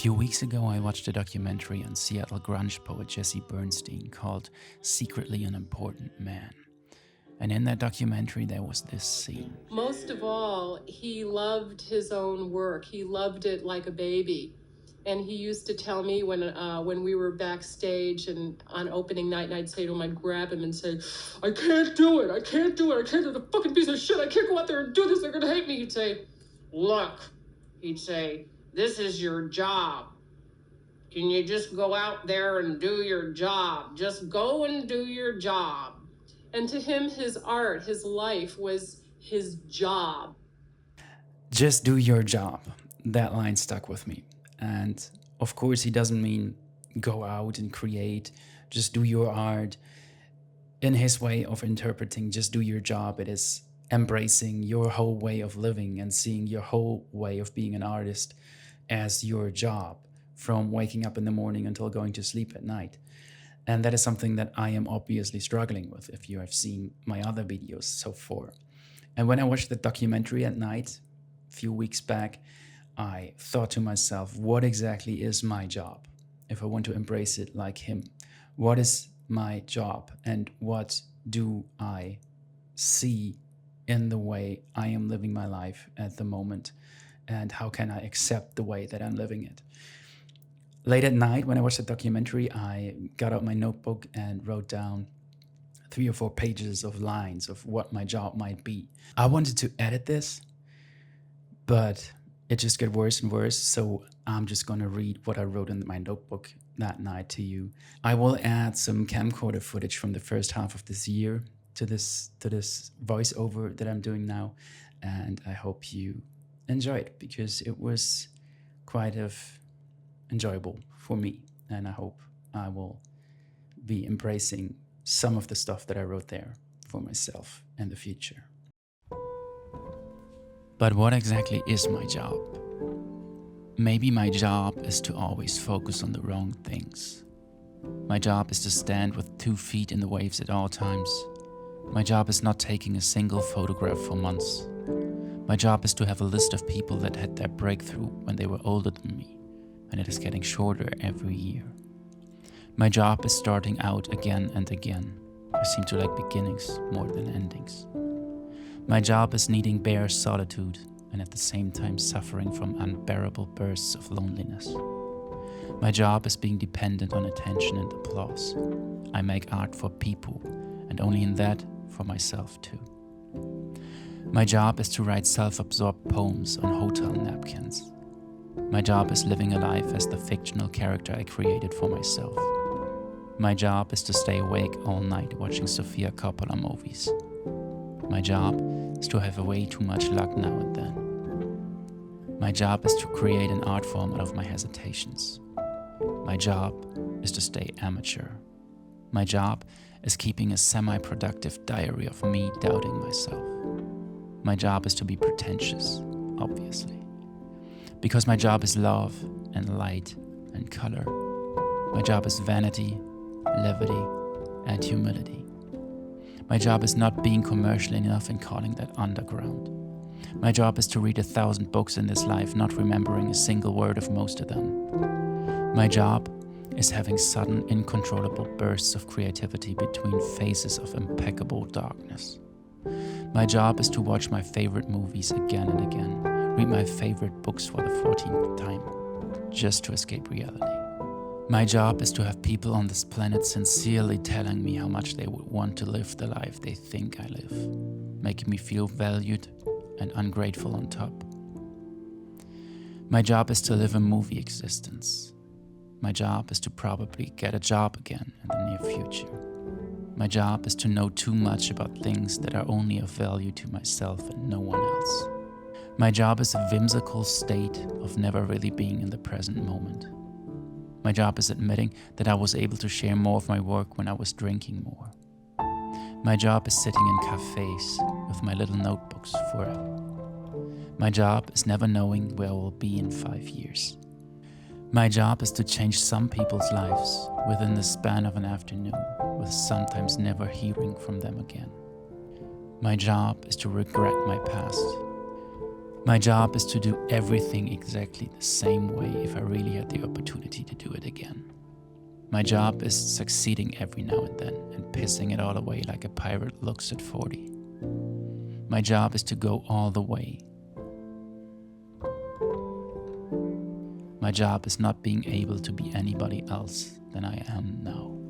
few weeks ago, I watched a documentary on Seattle grunge poet Jesse Bernstein called Secretly an Important Man. And in that documentary, there was this scene. Most of all, he loved his own work. He loved it like a baby. And he used to tell me when we were backstage and on opening night, and I'd say to him, I'd grab him and say, I can't do it. I can't do it. I can't do the fucking piece of shit. I can't go out there and do this. They're going to hate me. He'd say, look, he'd say, this is your job. Can you just go out there and do your job? Just go and do your job. And to him, his art, his life was his job. Just do your job. That line stuck with me. And of course, he doesn't mean go out and create, just do your art. In his way of interpreting, just do your job, it is embracing your whole way of living and seeing your whole way of being an artist as your job, from waking up in the morning until going to sleep at night. And that is something that I am obviously struggling with, if you have seen my other videos so far. And when I watched the documentary at night, a few weeks back, I thought to myself, what exactly is my job? If I want to embrace it like him, what is my job? And what do I see in the way I am living my life at the moment? And how can I accept the way that I'm living it? Late at night, when I watched the documentary, I got out my notebook and wrote down 3 or 4 pages of lines of what my job might be. I wanted to edit this, but it just got worse and worse, so I'm just going to read what I wrote in my notebook that night to you. I will add some camcorder footage from the first half of this year to this voiceover that I'm doing now, and I hope you enjoy it, because it was quite enjoyable for me, and I hope I will be embracing some of the stuff that I wrote there for myself in the future. But what exactly is my job? Maybe my job is to always focus on the wrong things. My job is to stand with 2 feet in the waves at all times. My job is not taking a single photograph for months. My job is to have a list of people that had their breakthrough when they were older than me, and it is getting shorter every year. My job is starting out again and again. I seem to like beginnings more than endings. My job is needing bare solitude and at the same time suffering from unbearable bursts of loneliness. My job is being dependent on attention and applause. I make art for people, and only in that for myself too. My job is to write self-absorbed poems on hotel napkins. My job is living a life as the fictional character I created for myself. My job is to stay awake all night watching Sofia Coppola movies. My job is to have way too much luck now and then. My job is to create an art form out of my hesitations. My job is to stay amateur. My job is keeping a semi-productive diary of me doubting myself. My job is to be pretentious, obviously. Because my job is love and light and color. My job is vanity, levity, and humility. My job is not being commercial enough and calling that underground. My job is to read 1,000 books in this life, not remembering a single word of most of them. My job is having sudden, uncontrollable bursts of creativity between phases of impeccable darkness. My job is to watch my favorite movies again and again, read my favorite books for the 14th time, just to escape reality. My job is to have people on this planet sincerely telling me how much they would want to live the life they think I live, making me feel valued and ungrateful on top. My job is to live a movie existence. My job is to probably get a job again in the near future. My job is to know too much about things that are only of value to myself and no one else. My job is a whimsical state of never really being in the present moment. My job is admitting that I was able to share more of my work when I was drinking more. My job is sitting in cafes with my little notebooks forever. My job is never knowing where I will be in 5 years. My job is to change some people's lives within the span of an afternoon, with sometimes never hearing from them again. My job is to regret my past. My job is to do everything exactly the same way if I really had the opportunity to do it again. My job is succeeding every now and then and pissing it all away like a pirate looks at 40. My job is to go all the way. My job is not being able to be anybody else than I am now.